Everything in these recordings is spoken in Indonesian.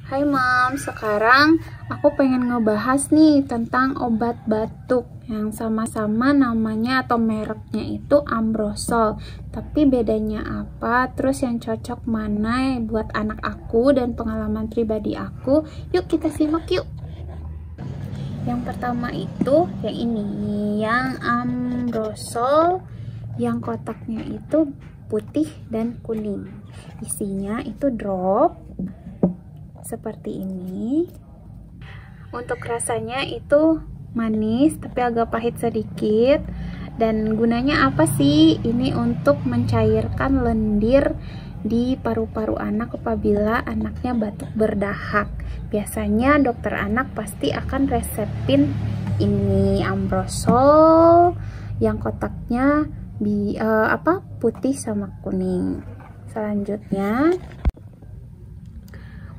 Hai Mom, sekarang aku pengen ngebahas nih tentang obat batuk yang sama-sama namanya atau mereknya itu Ambrosol. Tapi bedanya apa? Terus yang cocok mana buat anak aku dan pengalaman pribadi aku? Yuk kita simak yuk. Yang pertama itu yang ini, yang Ambrosol, yang kotaknya itu putih dan kuning. Isinya itu drop seperti ini. Untuk rasanya itu manis tapi agak pahit sedikit. Dan gunanya apa sih? Ini untuk mencairkan lendir di paru-paru anak apabila anaknya batuk berdahak. Biasanya dokter anak pasti akan resepin ini Ambrosol yang kotaknya putih sama kuning. Selanjutnya,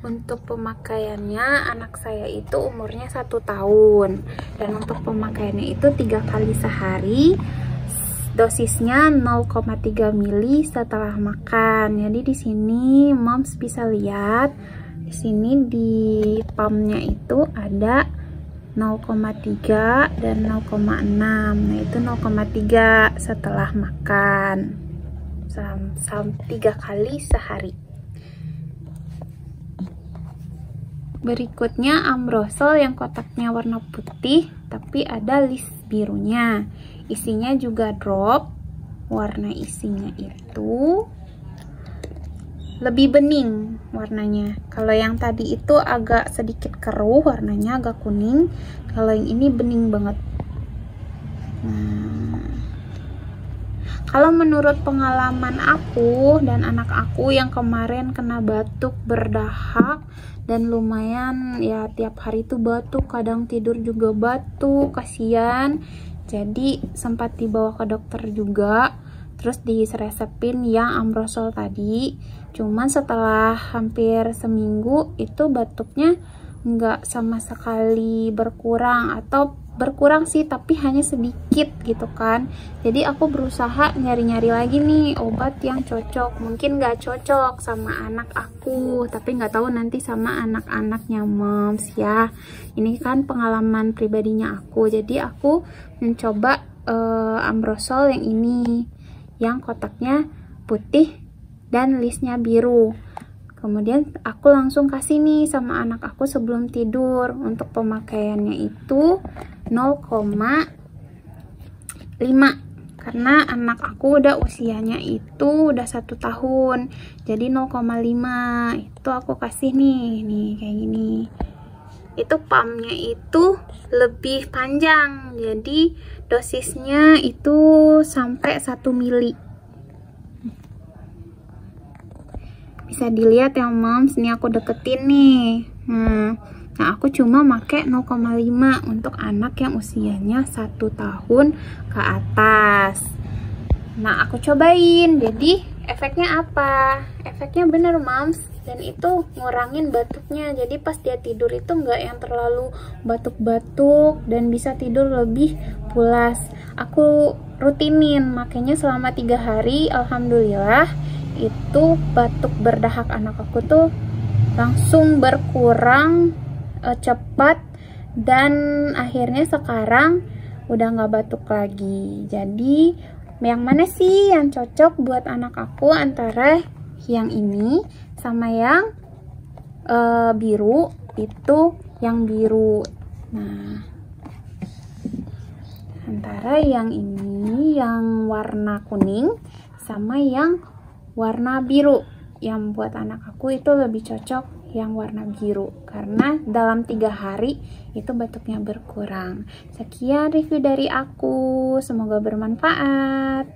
untuk pemakaiannya, anak saya itu umurnya 1 tahun, dan untuk pemakaiannya itu 3 kali sehari, dosisnya 0,3 ml setelah makan. Jadi di sini Moms bisa lihat, di sini di pumpnya itu ada 0,3 dan 0,6. Nah itu 0,3 setelah makan, 3 kali sehari. Berikutnya Ambrosol yang kotaknya warna putih tapi ada list birunya. Isinya juga drop. Warna isinya itu lebih bening warnanya. Kalau yang tadi itu agak sedikit keruh, warnanya agak kuning. Kalau yang ini bening banget. Kalau menurut pengalaman aku dan anak aku yang kemarin kena batuk berdahak dan lumayan ya, tiap hari tuh batuk, kadang tidur juga batuk, kasihan. Jadi sempat dibawa ke dokter juga, terus diresepin yang Ambrosol tadi. Cuman setelah hampir seminggu itu batuknya nggak sama sekali berkurang, atau berkurang sih tapi hanya sedikit gitu kan. Jadi aku berusaha nyari-nyari lagi nih obat yang cocok. Mungkin nggak cocok sama anak aku, tapi nggak tahu nanti sama anak-anaknya Moms ya. Ini kan pengalaman pribadinya aku, jadi aku mencoba Ambrosol yang ini, yang kotaknya putih dan listnya biru. Kemudian aku langsung kasih nih sama anak aku sebelum tidur. Untuk pemakaiannya itu 0,5, karena anak aku udah usianya itu udah 1 tahun, jadi 0,5 itu aku kasih nih kayak gini. Itu pumpnya itu lebih panjang, jadi dosisnya itu sampai 1 mili. Bisa dilihat ya Moms, ini aku deketin nih. Nah aku cuma pakai 0,5 untuk anak yang usianya 1 tahun ke atas. Nah aku cobain, jadi efeknya apa? Efeknya bener Moms, dan itu ngurangin batuknya. Jadi pas dia tidur itu nggak yang terlalu batuk-batuk dan bisa tidur lebih pulas. Aku rutinin makanya selama 3 hari, alhamdulillah itu batuk berdahak anak aku tuh langsung berkurang cepat, dan akhirnya sekarang udah nggak batuk lagi. Jadi yang mana sih yang cocok buat anak aku antara yang ini sama yang biru? Itu yang biru. Nah antara yang ini yang warna kuning sama yang warna biru, yang buat anak aku itu lebih cocok yang warna biru karena dalam 3 hari itu batuknya berkurang. Sekian review dari aku, semoga bermanfaat.